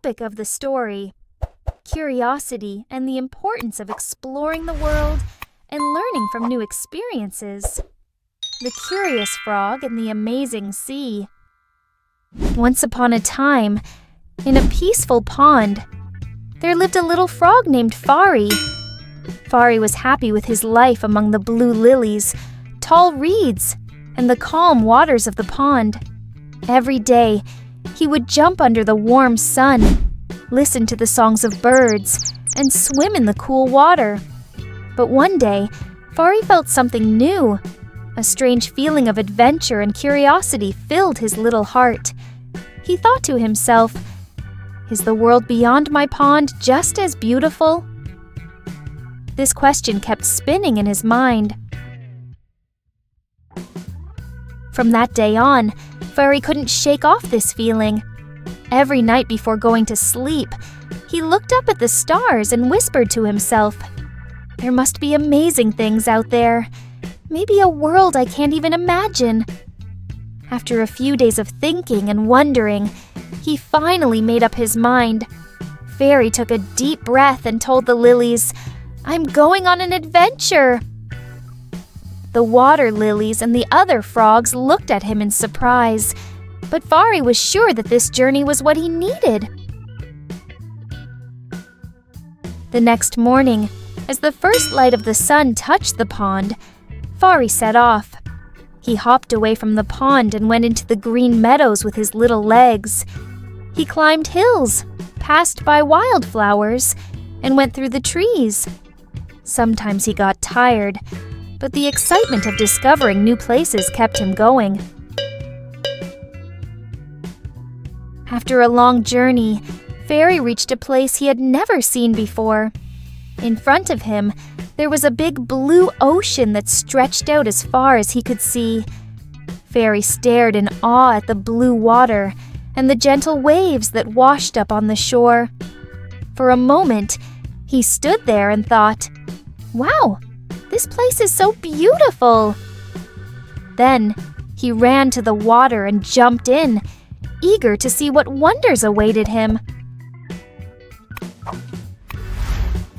topic of the story: curiosity and the importance of exploring the world and learning from new experiences. The Curious Frog and the Amazing Sea. Once upon a time, in a peaceful pond, there lived a little frog named Fari. Fari was happy with his life among the blue lilies, tall reeds, and the calm waters of the pond. Every day, he would jump under the warm sun, listen to the songs of birds, and swim in the cool water. But one day, Fari felt something new. A strange feeling of adventure and curiosity filled his little heart. He thought to himself, "Is the world beyond my pond just as beautiful?" This question kept spinning in his mind. From that day on, Fari couldn't shake off this feeling. Every night before going to sleep, he looked up at the stars and whispered to himself, "There must be amazing things out there. Maybe a world I can't even imagine." After a few days of thinking and wondering, he finally made up his mind. Fari took a deep breath and told the lilies, "I'm going on an adventure." The water lilies and the other frogs looked at him in surprise, but Fari was sure that this journey was what he needed. The next morning, as the first light of the sun touched the pond, Fari set off. He hopped away from the pond and went into the green meadows with his little legs. He climbed hills, passed by wildflowers, and went through the trees. Sometimes he got tired, but the excitement of discovering new places kept him going. After a long journey, Fari reached a place he had never seen before. In front of him, there was a big blue ocean that stretched out as far as he could see. Fari stared in awe at the blue water and the gentle waves that washed up on the shore. For a moment, he stood there and thought, "Wow, this place is so beautiful." Then, he ran to the water and jumped in, eager to see what wonders awaited him.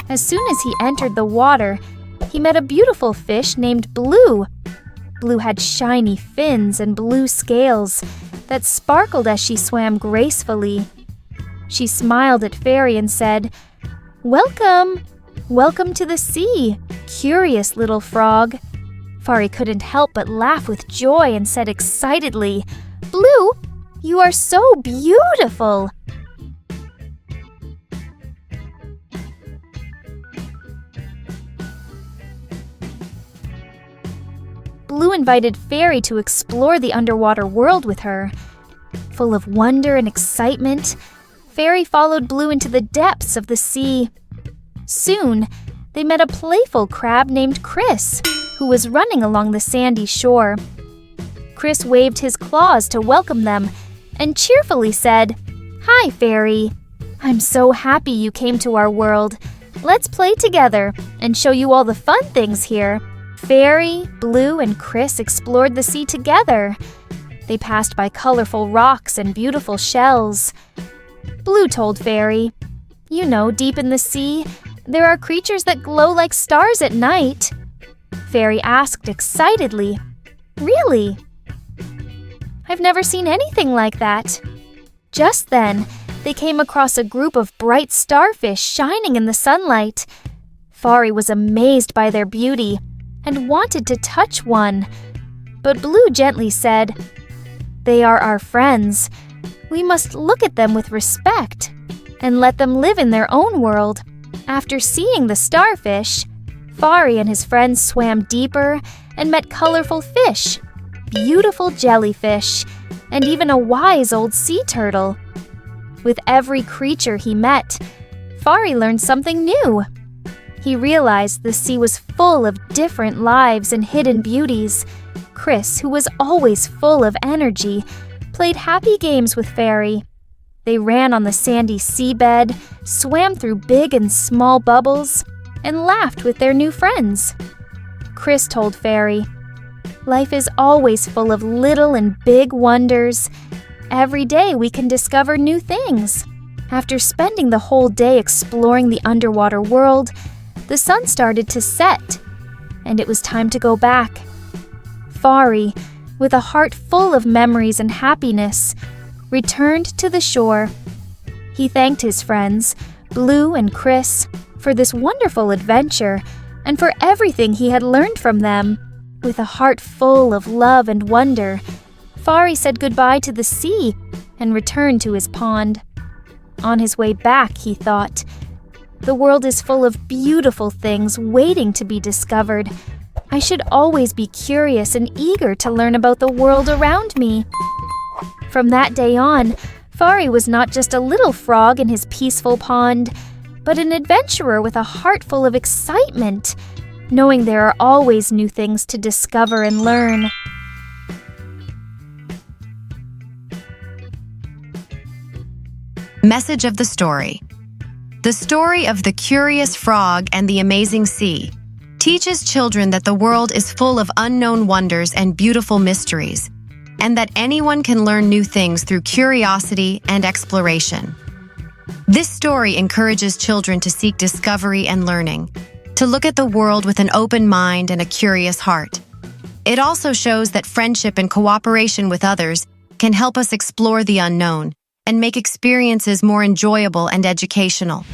As soon as he entered the water, he met a beautiful fish named Blue. Blue had shiny fins and blue scales that sparkled as she swam gracefully. She smiled at Fari and said, "Welcome! Welcome to the sea, curious little frog." Fari couldn't help but laugh with joy and said excitedly, "Blue, you are so beautiful!" Blue invited Fari to explore the underwater world with her. Full of wonder and excitement, Fari followed Blue into the depths of the sea. Soon, they met a playful crab named Chris, who was running along the sandy shore. Chris waved his claws to welcome them and cheerfully said, "Hi, Fari. I'm so happy you came to our world. Let's play together and show you all the fun things here." Fari, Blue, and Chris explored the sea together. They passed by colorful rocks and beautiful shells. Blue told Fari, "You know, deep in the sea, there are creatures that glow like stars at night." Fari asked excitedly, "Really? I've never seen anything like that." Just then, they came across a group of bright starfish shining in the sunlight. Fari was amazed by their beauty and wanted to touch one. But Blue gently said, "They are our friends. We must look at them with respect and let them live in their own world." After seeing the starfish, Fari and his friends swam deeper and met colorful fish, beautiful jellyfish, and even a wise old sea turtle. With every creature he met, Fari learned something new. He realized the sea was full of different lives and hidden beauties. Chris, who was always full of energy, played happy games with Fari. They ran on the sandy seabed, swam through big and small bubbles, and laughed with their new friends. Chris told Fari, "Life is always full of little and big wonders. Every day we can discover new things. After spending the whole day exploring the underwater world, the sun started to set, and it was time to go back. Fari, with a heart full of memories and happiness, returned to the shore. He thanked his friends, Blue and Chris, for this wonderful adventure and for everything he had learned from them. With a heart full of love and wonder, Fari said goodbye to the sea and returned to his pond. On his way back, he thought, "The world is full of beautiful things waiting to be discovered. I should always be curious and eager to learn about the world around me." From that day on, Fari was not just a little frog in his peaceful pond, but an adventurer with a heart full of excitement, knowing there are always new things to discover and learn. Message of the story. The story of the curious frog and the amazing sea teaches children that the world is full of unknown wonders and beautiful mysteries, and that anyone can learn new things through curiosity and exploration. This story encourages children to seek discovery and learning, to look at the world with an open mind and a curious heart. It also shows that friendship and cooperation with others can help us explore the unknown and make experiences more enjoyable and educational.